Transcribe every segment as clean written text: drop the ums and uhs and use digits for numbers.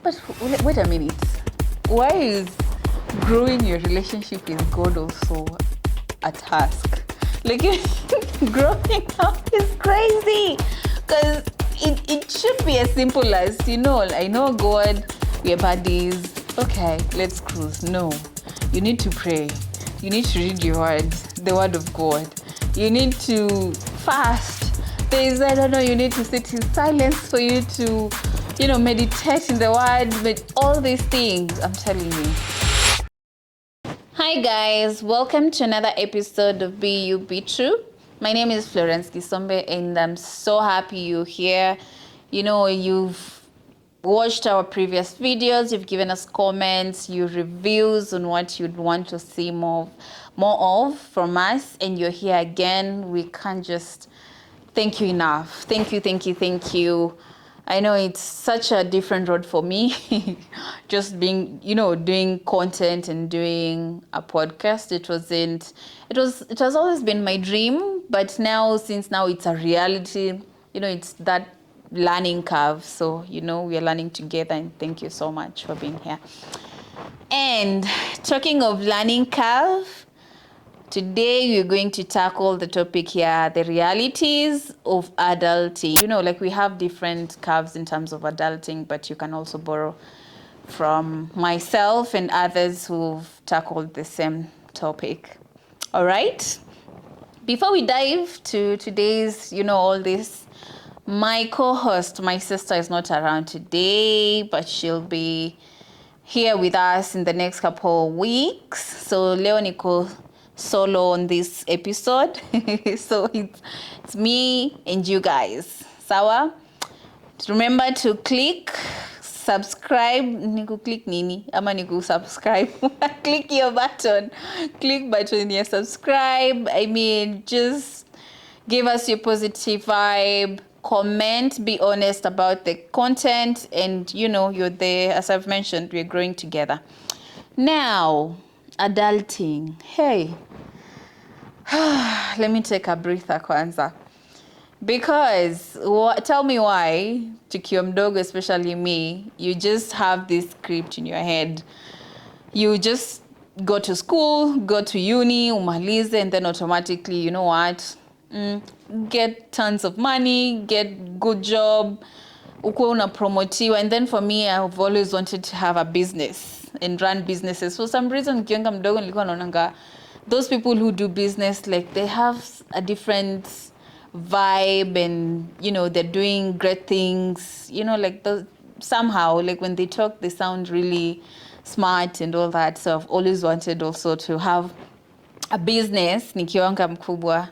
But wait a minute. Why is growing your relationship with God also a task? Like, growing up is crazy. Because it should be as simple as, I know God, we're buddies. Okay, let's cruise. No. You need to pray. You need to read your word, the word of God. You need to fast. You need to sit in silence for you to, meditate in the word, but all these things, I'm telling you. Hi guys, welcome to another episode of Be You, Be True. My name is Florence Kisombe and I'm so happy you're here. You've watched our previous videos, you've given us comments, your reviews on what you'd want to see more of from us, and you're here again. We can't just thank you enough. Thank you. I know it's such a different road for me, just being, doing content and doing a podcast. It has always been my dream, but since now it's a reality, it's that learning curve. So, we are learning together, and thank you so much for being here. And talking of learning curve, today we're going to tackle the topic here, the realities of adulting. We have different curves in terms of adulting, but you can also borrow from myself and others who've tackled the same topic. All right? Before we dive to today's, all this, my co-host, my sister, is not around today, but she'll be here with us in the next couple of weeks. So leo niko solo on this episode. So it's me and you guys. Sawa? Remember to click subscribe. Niku click nini? Ama niku subscribe. Click your button. Click button here, subscribe. Just give us your positive vibe. Comment, be honest about the content, and you're there. As I've mentioned, we're growing together. Now, adulting. Hey, let me take a breather kwanza. Because tell me why, tukiwa mdogo, especially me, you just have this script in your head. You just go to school, go to uni, umalize, and then automatically, you know what? Get tons of money, get good job, ukuwe unapromotiwa. And then for me, I've always wanted to have a business and run businesses. For some reason, nikiwa mdogo nilikuwa naonanga those people who do business, like, they have a different vibe, and they're doing great things, somehow, like, when they talk, they sound really smart and all that. So I've always wanted also to have a business nikiwanga mkubwa.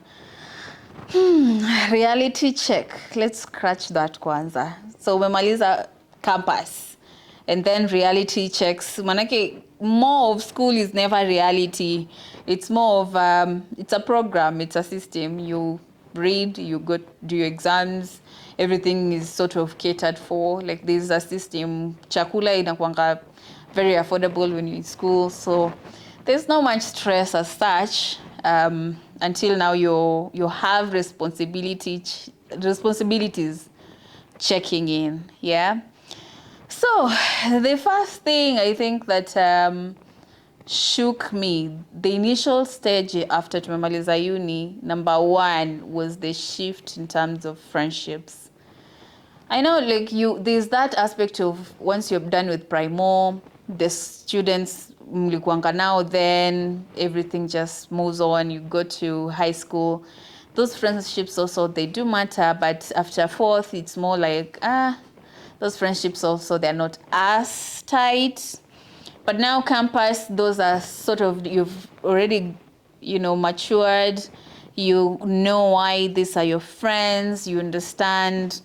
Reality check. Let's scratch that kwanza. So umemaliza campus, and then reality checks. Manake more of school is never reality. It's more of it's a program, it's a system. You read, you go do your exams, everything is sort of catered for. Like, there's a system. Chakula inakuanga very affordable when you're in school, so there's not much stress as such. Until now, you have responsibilities checking in. Yeah. So the first thing I think that shook me, the initial stage after tumemaliza uni, number one was the shift in terms of friendships. I know, like, there's that aspect of once you're done with Primo, the students mlikuanga now, then everything just moves on. You go to high school. Those friendships also, they do matter, but after fourth, it's more like, those friendships also, they're not as tight. But now campus, those are sort of, you've already, matured. You know why these are your friends. You understand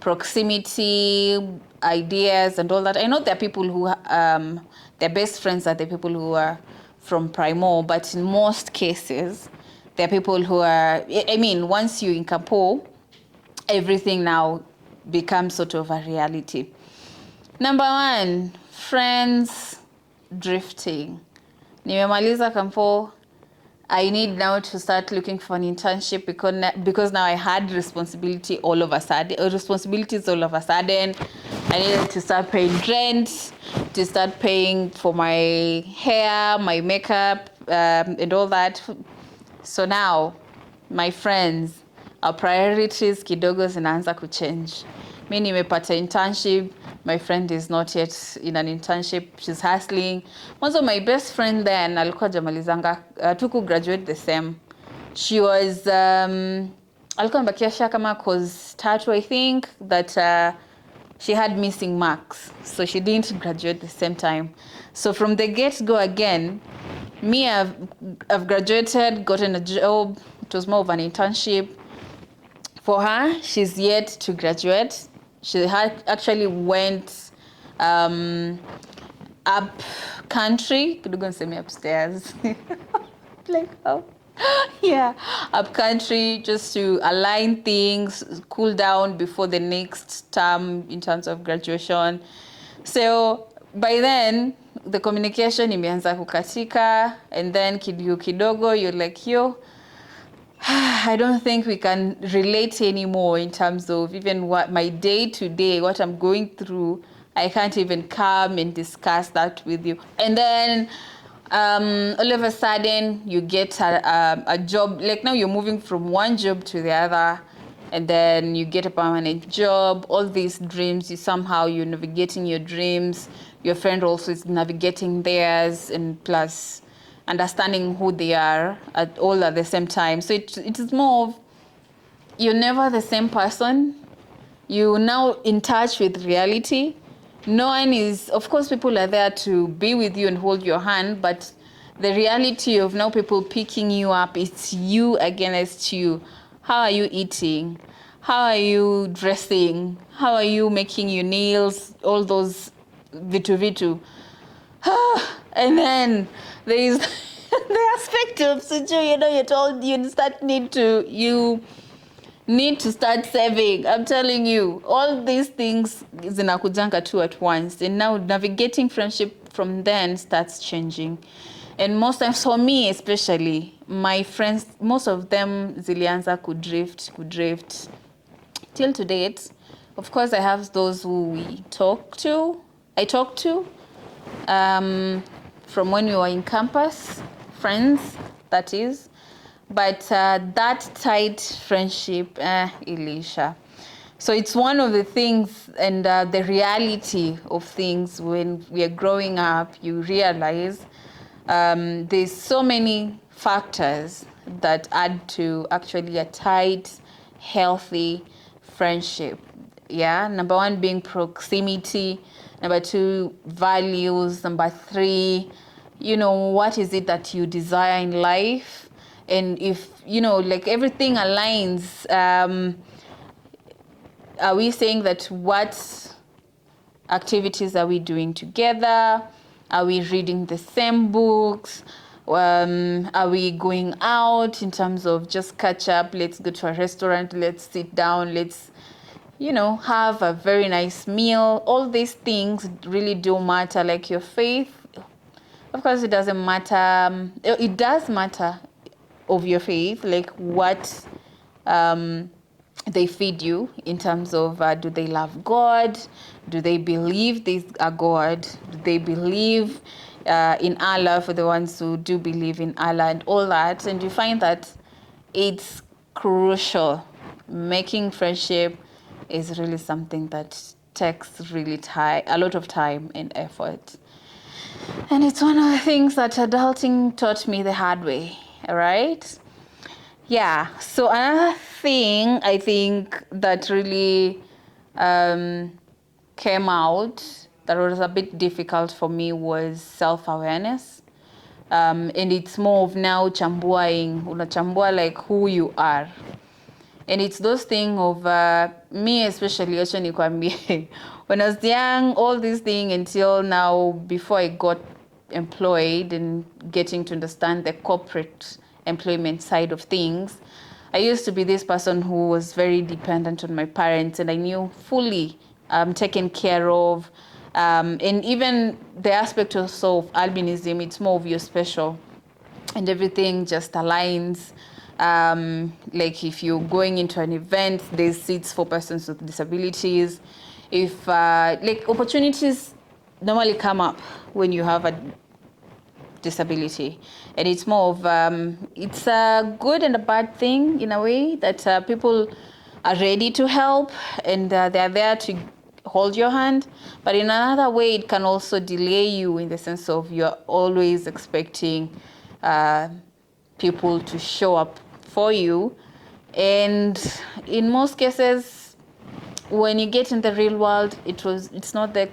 proximity, ideas, and all that. I know there are people who, their best friends are the people who are from Primo, but in most cases, there are people who are, once you in Kapo, everything now becomes sort of a reality. Number one, friends drifting. Nimemaliza Kampo, I need now to start looking for an internship because now I had responsibilities all of a sudden. I needed to start paying rent, to start paying for my hair, my makeup, and all that. So now, my friends, our priorities kidogo zinaanza kuchange. Mi nimepata internship. My friend is not yet in an internship. She's hustling. Mwanzo my best friend then alikuwa jamalizanga tuku graduate the same. She was alikuwa mbakiasha kama cause tatu I think that she had missing marks. So she didn't graduate the same time. So from the get-go again, me, I've graduated, gotten a job. It was more of an internship. For her, she's yet to graduate. She had actually went up country. Could you send me upstairs? Like how? Yeah, up country just to align things, cool down before the next term in terms of graduation. So by then the communication imeanza kukatika, and then kidogo you're like, yo, I don't think we can relate anymore in terms of even what my day to day, what I'm going through. I can't even come and discuss that with you. And then all of a sudden you get a job. Like now you're moving from one job to the other, and then you get a permanent job. All these dreams, you're navigating your dreams. Your friend also is navigating theirs, and plus understanding who they are all at the same time. So it is more of, you're never the same person. You're now in touch with reality. No one is, of course, people are there to be with you and hold your hand, but the reality of now people picking you up, it's you against you. How are you eating? How are you dressing? How are you making your nails? All those vitu. And then there is the aspect of Suju, you're told you need to start saving. I'm telling you, all these things zinakujanga too at once. And now navigating friendship from then starts changing. And most times for me especially, my friends, most of them zilianza kudrift. Till to date, of course I have those who I talk to, from when we were in campus, friends, that is. But that tight friendship, Elisha. So it's one of the things, and the reality of things when we are growing up, you realize there's so many factors that add to actually a tight, healthy friendship. Yeah, number one being proximity, number two, values, number three, what is it that you desire in life? And if, like everything aligns, are we saying that what activities are we doing together? Are we reading the same books? Are we going out in terms of just catch up? Let's go to a restaurant. Let's sit down. Let's, have a very nice meal. All these things really do matter. Like your faith, of course, it doesn't matter. It does matter of your faith, like what they feed you in terms of do they love God? Do they believe there's a God? Do they believe in Allah, for the ones who do believe in Allah and all that? And you find that it's crucial. Making friendship is really something that takes really a lot of time and effort. And it's one of the things that adulting taught me the hard way, all right? Yeah, so another thing I think that really came out that was a bit difficult for me was self-awareness. And it's more of now unachambua like who you are. And it's those things of me especially, when I was young, all these things until now, before I got employed and getting to understand the corporate employment side of things, I used to be this person who was very dependent on my parents, and I knew fully taken care of. And even the aspect also of albinism, it's more of you're special. and everything just aligns. Like if you're going into an event, there's seats for persons with disabilities. If like opportunities normally come up when you have a disability, and it's more of it's a good and a bad thing in a way that people are ready to help, and they're there to hold your hand, but in another way it can also delay you, in the sense of you're always expecting people to show up for you, and in most cases when you get in the real world, it's not the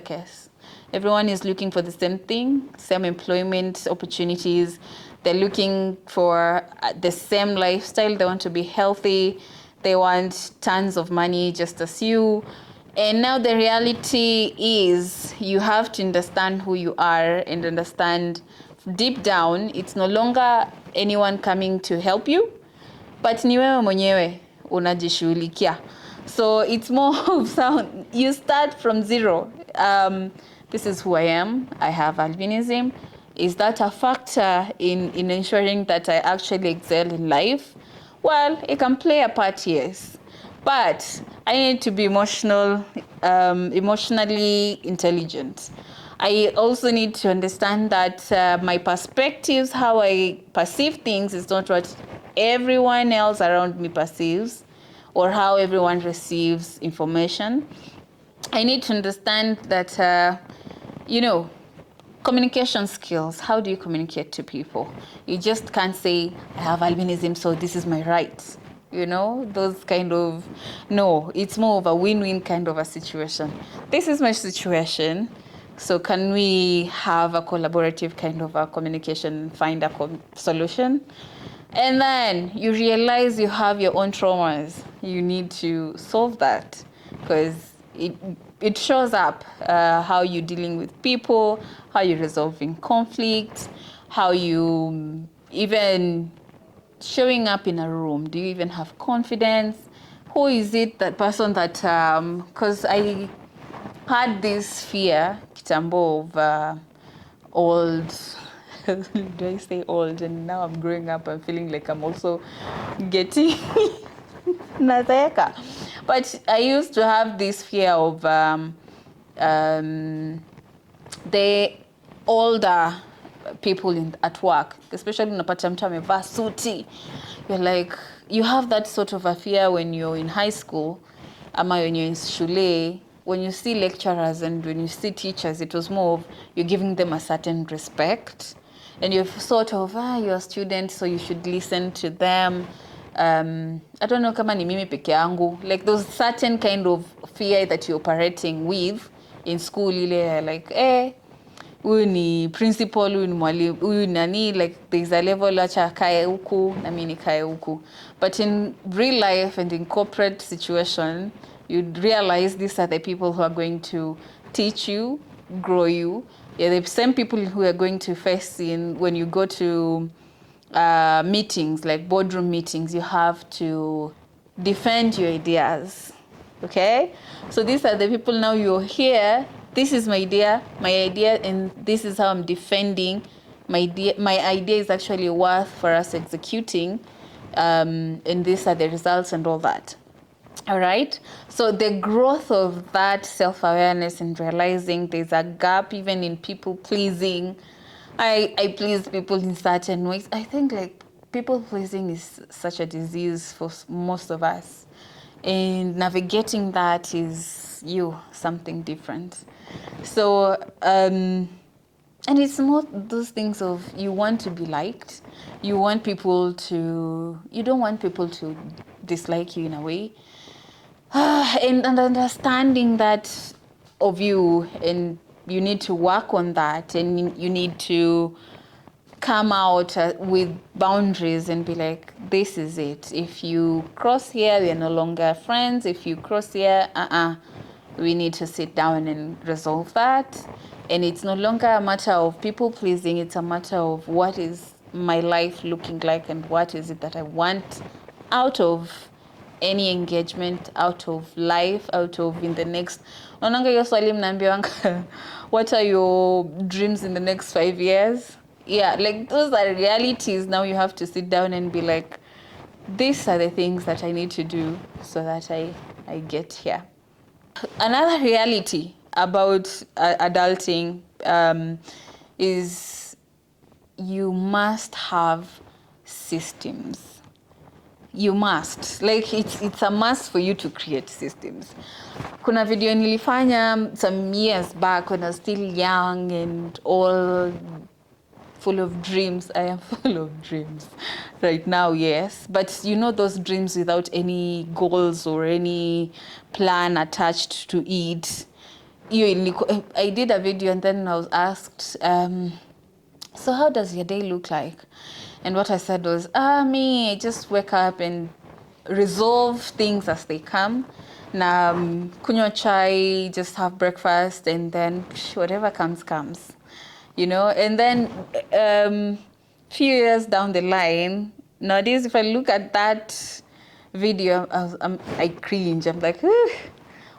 case. Everyone is looking for the same thing, same employment opportunities. They're looking for the same lifestyle. They want to be healthy. They want tons of money just as you. And now the reality is you have to understand who you are and understand deep down it's no longer anyone coming to help you, but ni wewe mwenyewe unajishughulikia. So it's more of sound. You start from zero. This is who I am. I have albinism. Is that a factor in ensuring that I actually excel in life? Well, it can play a part, yes. But I need to be emotionally intelligent. I also need to understand that my perspectives, how I perceive things, is not what everyone else around me perceives, or how everyone receives information. I need to understand that, communication skills. How do you communicate to people? You just can't say, I have albinism, so this is my right. Those kind of, no, it's more of a win-win kind of a situation. This is my situation. So can we have a collaborative kind of a communication and find a solution? And then you realize you have your own traumas. You need to solve that, because it shows up how you're dealing with people, how you're resolving conflicts, how you even showing up in a room. Do you even have confidence? Who is it, that person that, because I had this fear, kitambo, of old, do I say old? And now I'm growing up, I'm feeling like I'm also getting nazeeka. But I used to have this fear of the older people at work, especially unapata mtu amevaa suti. You're like, you have that sort of a fear when you're in high school, ama when you're in shule, when you see lecturers and when you see teachers, it was more of you're giving them a certain respect, and you're sort of, you're a student, so you should listen to them. I don't know kama ni mimi peke yangu, like those certain kind of fear that you're operating with in school, ile like huyu ni principal, huyu ni mwalimu, huyu nani, like there's a level acha kae huku na mimi nikae huku. But in real life and in corporate situation, you'd realize these are the people who are going to teach you, grow you. Yeah, the same people who are going to face in when you go to meetings, like boardroom meetings. You have to defend your ideas. Okay, so these are the people. Now you're here, this is my idea, and this is how I'm defending my idea. My idea is actually worth for us executing, and these are the results and all that. All right, so the growth of that self-awareness and realizing there's a gap even in people pleasing. I please people in certain ways. I think like people pleasing is such a disease for most of us, and navigating that is something different. So and it's more those things of you want to be liked, you don't want people to dislike you in a way, and understanding that of you, and you need to work on that, and you need to come out with boundaries and be like, this is it. If you cross here, we are no longer friends. If you cross here, we need to sit down and resolve that. And it's no longer a matter of people pleasing. It's a matter of what is my life looking like, and what is it that I want out of any engagement, out of life, out of in the next. Onanga yo swali mnaambiwanga, what are your dreams in the next 5 years? yeah, like those are realities. Now you have to sit down and be like, these are the things that I need to do so that I get here. Another reality about adulting is you must have systems. You must, like, it's a must for you to create systems. Kuna video nilifanya some years back when I was still young and all full of dreams. I am full of dreams right now, yes. But you know those dreams without any goals or any plan attached to it. I did a video and then I was asked, so how does your day look like? And what I said was, me, I just wake up and resolve things as they come. Na kunywa chai, just have breakfast, and then whatever comes. You know, and then few years down the line, nowadays if I look at that video, I cringe. I'm like,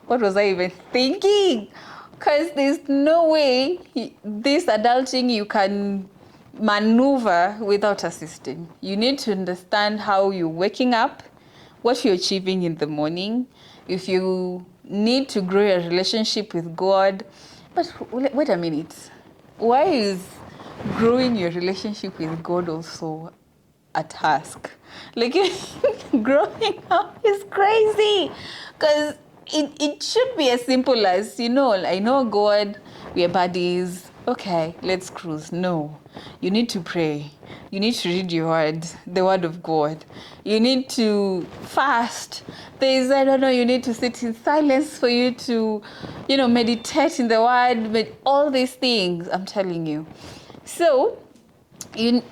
what was I even thinking? Because there's no way this adulting you can maneuver without a system. You need to understand how you're waking up, what you're achieving in the morning, if you need to grow your relationship with God. But wait a minute. Why is growing your relationship with God also a task? Like, growing up is crazy because it should be as simple as, you know, I know God, we are buddies. Okay, let's cruise. No, you need to pray. You need to read your word, the word of God. You need to fast. There's, I don't know, you need to sit in silence for you to, you know, meditate in the word, but all these things, I'm telling you. So,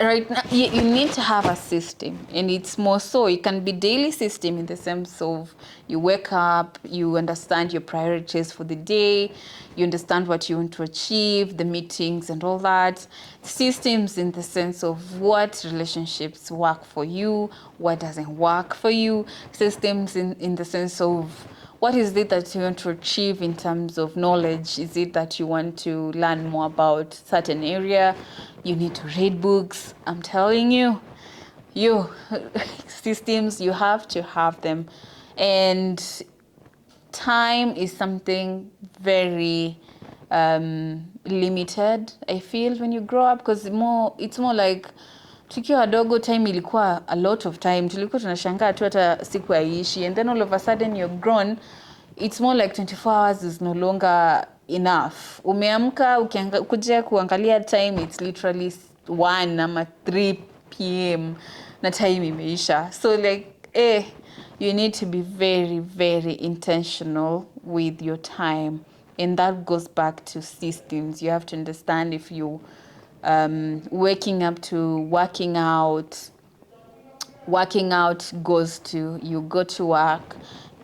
right now you need to have a system, and it's more so it can be daily system in the sense of you wake up, you understand your priorities for the day, you understand what you want to achieve, the meetings and all that. Systems in the sense of what relationships work for you, what doesn't work for you. Systems in the sense of what is it that you want to achieve in terms of knowledge? Is it that you want to learn more about certain area? You need to read books. I'm telling you, systems, you have to have them. And time is something very limited, I feel, when you grow up, because it's more like tukiwa wadogo time ilikuwa a lot of time, tulikuwa tunashangaa tu hata siku haiishi, and then all of a sudden you're grown, it's more like 24 hours is no longer enough. Umeamka kuja kuangalia time, it's literally 1 ama 3 p.m. na time imeisha. So like you need to be very, very intentional with your time. And that goes back to systems. You have to understand if you waking up to working out goes to you go to work.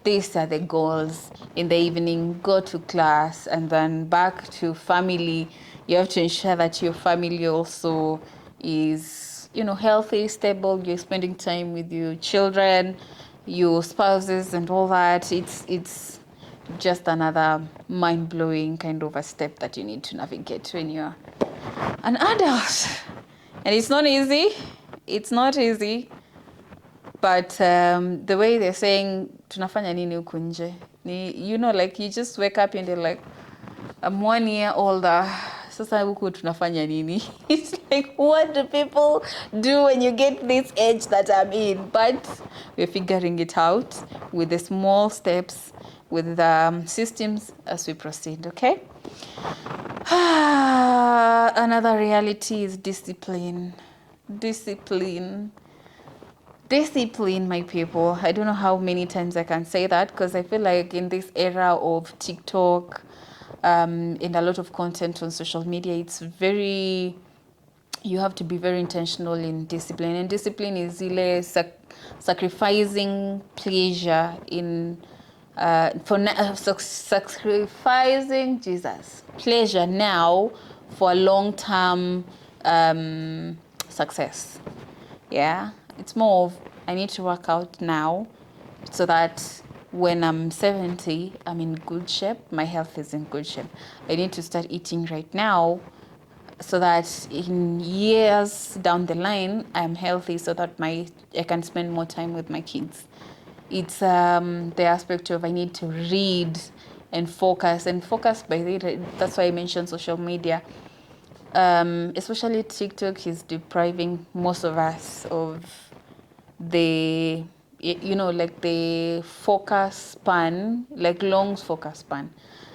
These are the goals. In the evening, go to class, and then back to family. You have to ensure that your family also is, you know, healthy, stable. You're spending time with your children, your spouses, and all that. It's just another mind-blowing kind of a step that you need to navigate when you're an adult. And it's not easy. But the way they're saying tunafanya nini huku nje, you know, like you just wake up and you're like, I'm 1 year older, sasa huku tunafanya nini? It's like, what do people do when you get this age that I'm in? But we're figuring it out with the small steps, with the systems as we proceed, okay? Another reality is discipline. Discipline, my people. I don't know how many times I can say that, because I feel like in this era of TikTok and a lot of content on social media, you have to be very intentional in discipline. And discipline is really sacrificing pleasure sacrificing pleasure now for a long-term success. Yeah, it's more of I need to work out now so that when I'm 70, I'm in good shape. My health is in good shape. I need to start eating right now so that in years down the line, I'm healthy so that I can spend more time with my kids. It's the aspect of I need to read and focus. And focus, by the that's why I mentioned social media. Especially TikTok is depriving most of us of the, like the focus span, like long focus span.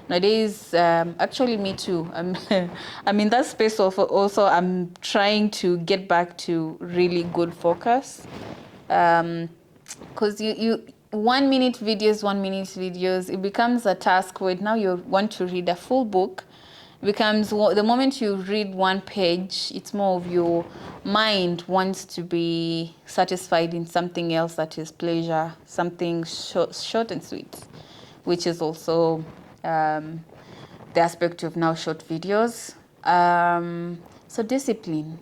Nowadays, actually me too. I'm in that space of also I'm trying to get back to really good focus. Because you 1 minute videos, 1 minute videos, it becomes a task where now you want to read a full book. Becomes the moment you read one page, it's more of your mind wants to be satisfied in something else that is pleasure, something short and sweet, which is also the aspect of now short videos. So discipline.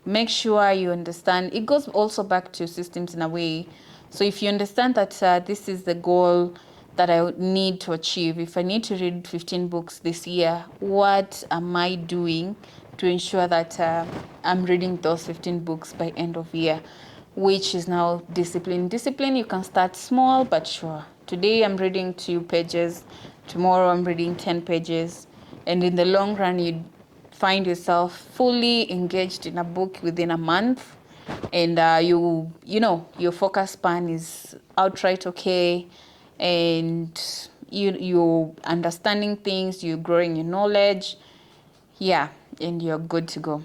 Make sure you understand. It goes also back to systems in a way. So if you understand that this is the goal that I need to achieve, if I need to read 15 books this year, what am I doing to ensure that I'm reading those 15 books by end of year, which is now discipline. Discipline, you can start small but sure. Today I'm reading 2 pages, tomorrow I'm reading 10 pages, and in the long run you find yourself fully engaged in a book within a month, and your focus span is outright okay, and you're understanding things, you're growing your knowledge, yeah, and you're good to go.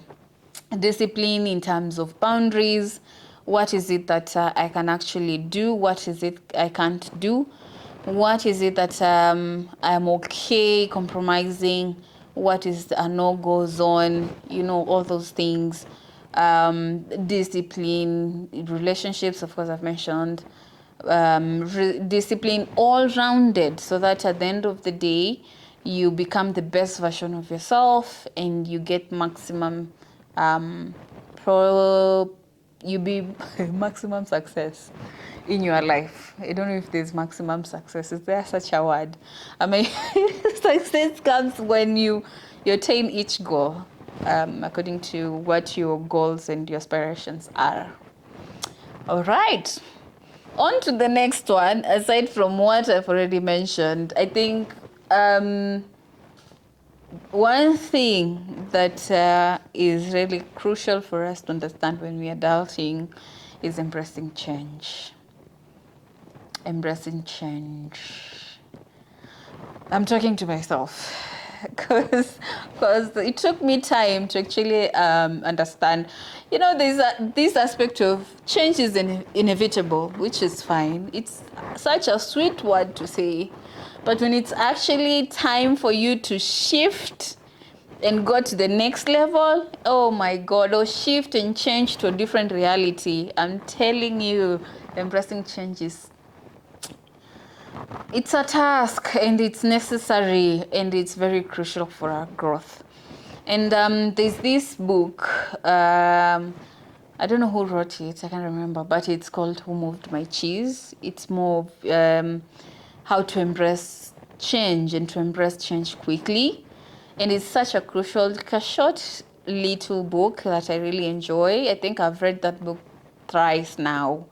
Discipline in terms of boundaries. What is it that I can actually do? What is it I can't do? What is it that I'm okay compromising? What is a no-go zone? All those things. Discipline, relationships, of course, I've mentioned. Discipline all rounded, so that at the end of the day, you become the best version of yourself and you get maximum you be maximum success in your life. I don't know if there's maximum success. Is there such a word? I mean, success comes when you attain each goal according to what your goals and your aspirations are. All right. On to the next one. Aside from what I've already mentioned, I think one thing that is really crucial for us to understand when we're adulting is embracing change. Embracing change. I'm talking to myself because it took me time to actually understand. There's this aspect of change is inevitable, which is fine. It's such a sweet word to say, but when it's actually time for you to shift and go to the next level, oh my God, or shift and change to a different reality, I'm telling you, embracing change it's a task, and it's necessary, and it's very crucial for our growth. And there's this book, I don't know who wrote it, I can't remember, but it's called Who Moved My Cheese. It's more of how to embrace change and to embrace change quickly. And it's such a crucial, like a short little book that I really enjoy. I think I've read that book thrice now.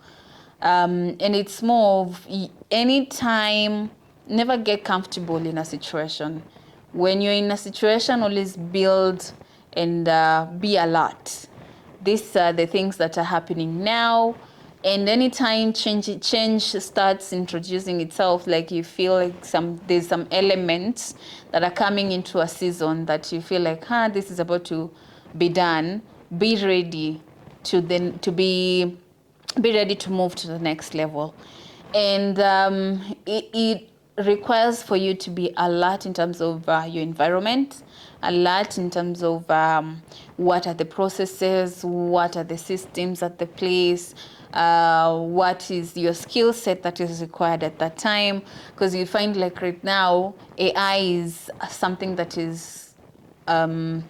And it's more of anytime, never get comfortable in a situation. When you're in a situation, always build and be alert. These are the things that are happening now. And anytime change starts introducing itself, like you feel like there's some elements that are coming into a season that you feel like, this is about to be done, be ready to be ready to move to the next level. And it requires for you to be alert in terms of your environment, alert in terms of what are the processes, what are the systems at the place, what is your skill set that is required at that time. Because you find like right now, AI is something that is a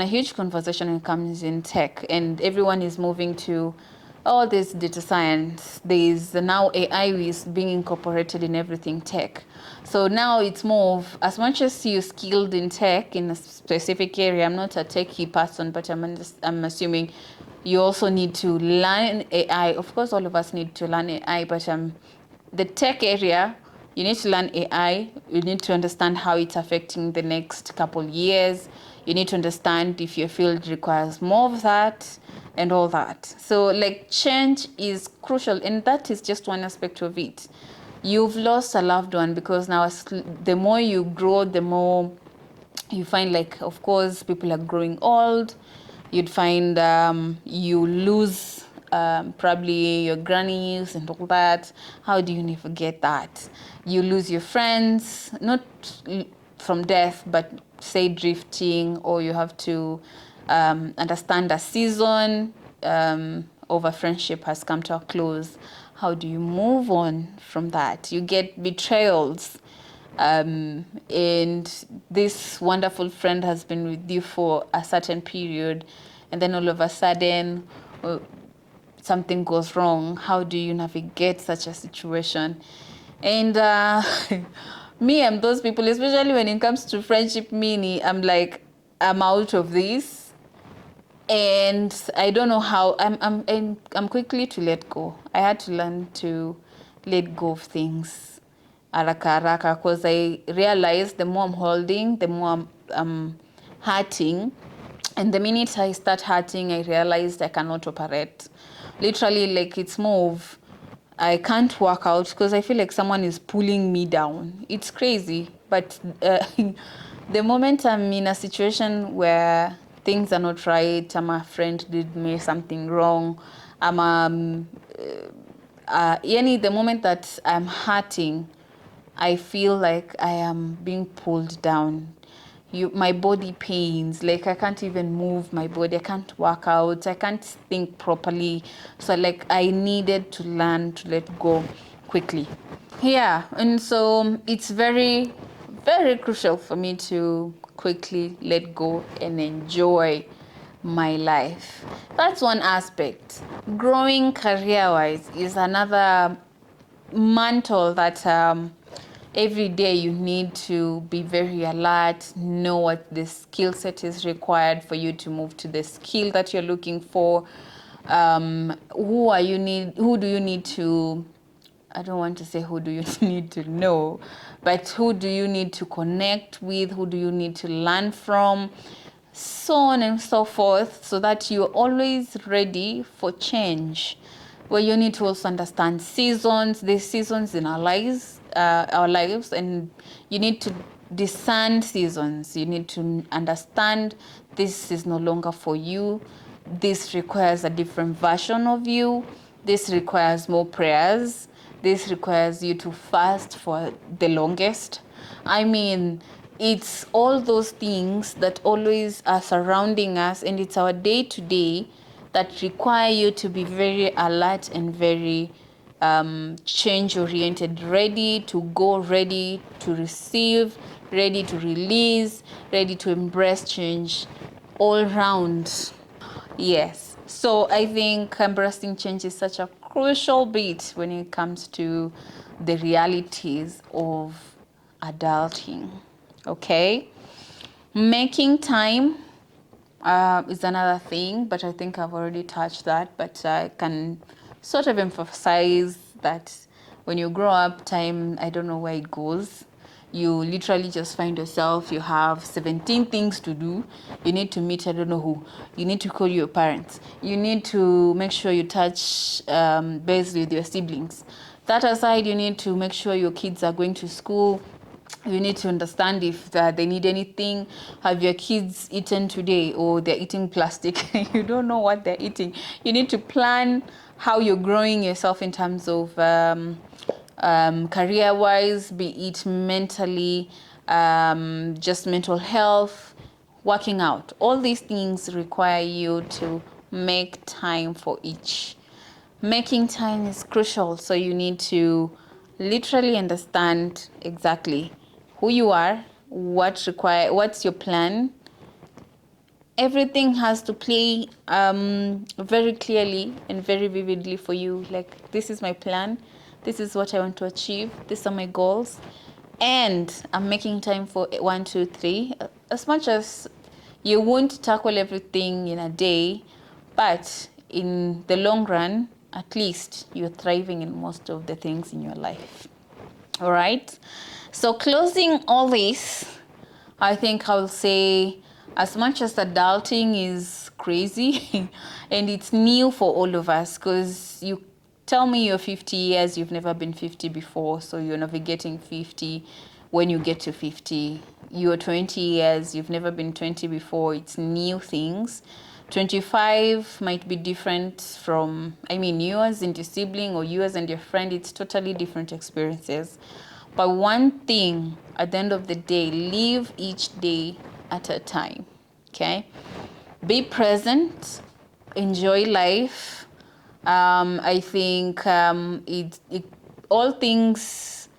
huge conversation when it comes in tech, and everyone is moving to all this data science. There's now AI is being incorporated in everything tech. So now it's more of, as much as you're skilled in tech in a specific area, I'm not a techie person, but I'm assuming you also need to learn AI. Of course, all of us need to learn AI, but the tech area, you need to learn AI. You need to understand how it's affecting the next couple years. You need to understand if your field requires more of that and all that. So like change is crucial, and that is just one aspect of it. You've lost a loved one because now the more you grow, the more you find, like, of course, people are growing old. You'd find you lose probably your grannies and all that. How do you never forget that? You lose your friends, not from death, but say drifting, or you have to understand a season of a friendship has come to a close. How do you move on from that? You get betrayals. And this wonderful friend has been with you for a certain period, and then all of a sudden something goes wrong. How do you navigate such a situation? And me, I'm those people, especially when it comes to friendship. I'm like, I'm out of this, and I don't know how. I'm quickly to let go. I had to learn to let go of things haraka haraka, because I realized the more I'm holding, the more I'm hurting. And the minute I start hurting, I realized I cannot operate. Literally, like, it's more of, I can't work out because I feel like someone is pulling me down. It's crazy. But the moment I'm in a situation where things are not right, my friend did me something wrong, the moment that I'm hurting, I feel like I am being pulled down. My body pains, like I can't even move my body, I can't work out, I can't think properly. So like I needed to learn to let go quickly. Yeah, and so it's very, very crucial for me to quickly let go and enjoy my life. That's one aspect. Growing career-wise is another mantle that every day you need to be very alert, know what the skill set is required for you to move to the skill that you're looking for. Who do you need to, I don't want to say who do you need to know, but who do you need to connect with, who do you need to learn from, so on and so forth, so that you're always ready for change. Well, you need to also understand seasons. There's seasons in our lives, and you need to discern seasons. You need to understand this is no longer for you. This requires a different version of you. This requires more prayers. This requires you to fast for the longest. I mean, it's all those things that always are surrounding us, and it's our day to day that require you to be very alert and very change oriented, ready to go, ready to receive, ready to release, ready to embrace change all round. Yes. So I think embracing change is such a crucial bit when it comes to the realities of adulting. Okay. Making time is another thing, but I think I've already touched that. But I can sort of emphasize that when you grow up, time, I don't know where it goes. You literally just find yourself, you have 17 things to do. You need to meet, I don't know who. You need to call your parents. You need to make sure you touch base with your siblings. That aside, you need to make sure your kids are going to school. You need to understand if they need anything. Have your kids eaten today, or they're eating plastic? You don't know what they're eating. You need to plan how you're growing yourself in terms of career-wise, be it mentally, just mental health, working out. All these things require you to make time for each. Making time is crucial, so you need to literally understand exactly who you are, what's your plan, everything has to play very clearly and very vividly for you. Like, this is my plan, this is what I want to achieve, these are my goals, and I'm making time for 1, 2, 3. As much as you won't tackle everything in a day, but in the long run, at least you're thriving in most of the things in your life. All right. So closing all this, I think I'll say, as much as adulting is crazy and it's new for all of us, because you tell me you're 50 years, you've never been 50 before, so you're navigating 50 when you get to 50. You're 20 years, you've never been 20 before, it's new things. 25 might be different from, yours and your sibling or yours and your friend, it's totally different experiences. But one thing, at the end of the day, live each day at a time, okay? Be present, enjoy life. I think all things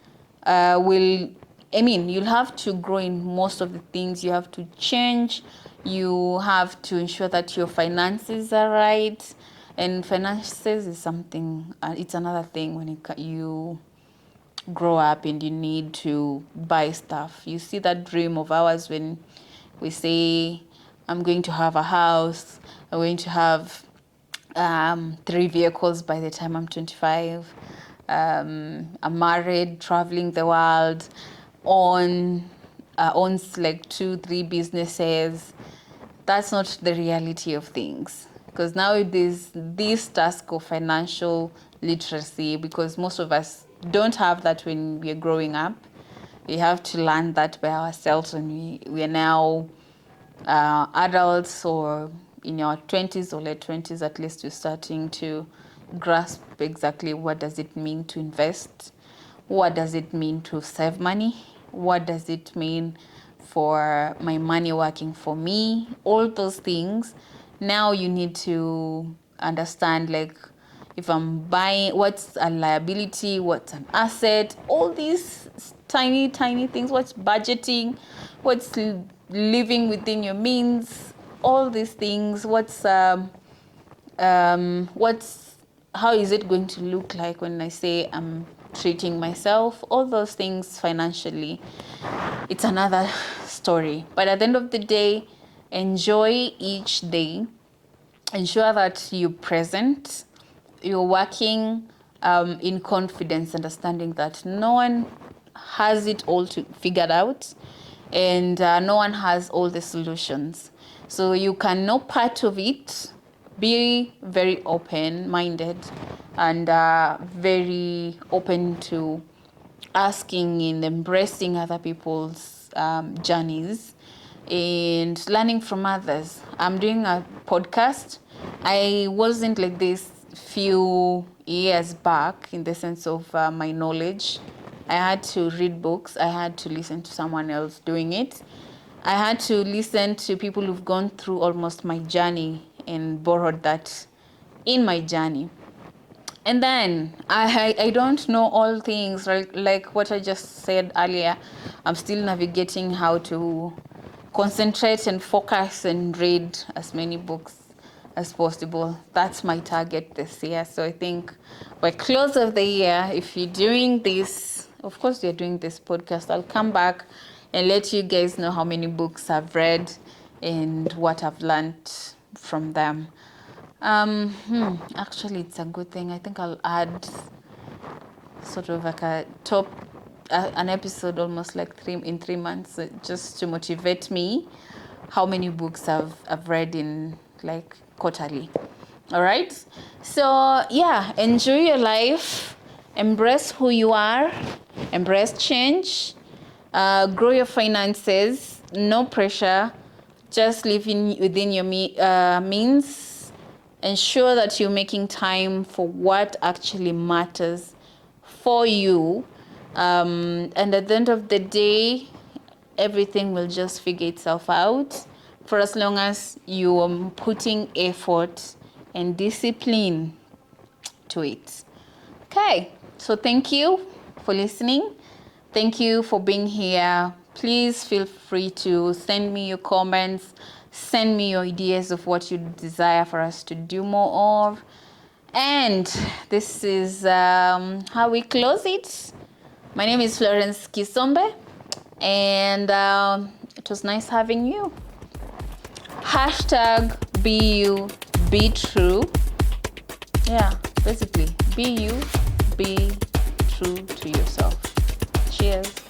you'll have to grow in most of the things. You have to change. You have to ensure that your finances are right. And finances is something, it's another thing when you grow up and you need to buy stuff. You see that dream of ours when we say, I'm going to have a house, I'm going to have 3 vehicles by the time I'm 25. I'm married, traveling the world, owns like 2, 3 businesses. That's not the reality of things. Because nowadays, this task of financial literacy, because most of us don't have that when we're growing up. We have to learn that by ourselves when we are now adults, or in your 20s or late 20s, at least you're starting to grasp exactly what does it mean to invest, what does it mean to save money, what does it mean for my money working for me, all those things. Now you need to understand, like, if I'm buying, what's a liability, what's an asset, all these tiny things, what's budgeting, what's living within your means, all these things, what's how is it going to look like when I say I'm treating myself, all those things financially, it's another story. But at the end of the day, enjoy each day, ensure that you're present, you're working in confidence, understanding that no one has it all figured out, and no one has all the solutions. So you can know part of it. Be very open-minded and very open to asking and embracing other people's journeys and learning from others. I'm doing a podcast. I wasn't like this few years back in the sense of my knowledge. I had to read books. I had to listen to someone else doing it. I had to listen to people who've gone through almost my journey and borrowed that in my journey. And then I don't know all things, right? Like what I just said earlier. I'm still navigating how to concentrate and focus and read as many books as possible. That's my target this year. So I think by close of the year, if you're doing this, of course you're doing this podcast, I'll come back and let you guys know how many books I've read and what I've learned from them. Actually, it's a good thing. I think I'll add sort of like a top an episode almost like 3 months, just to motivate me how many books I've read in like quarterly. All right. So yeah, enjoy your life, embrace who you are, embrace change, grow your finances, no pressure, just living within your means. Ensure that you're making time for what actually matters for you. And at the end of the day, everything will just figure itself out for as long as you are putting effort and discipline to it. Okay, so thank you for listening. Thank you for being here. Please feel free to send me your comments, Send me your ideas of what you desire for us to do more of. And this is how we close it. My name is Florence Kisombe, and it was nice having you. Hashtag be you, be true. Yeah, basically, be you, be true to yourself. Cheers.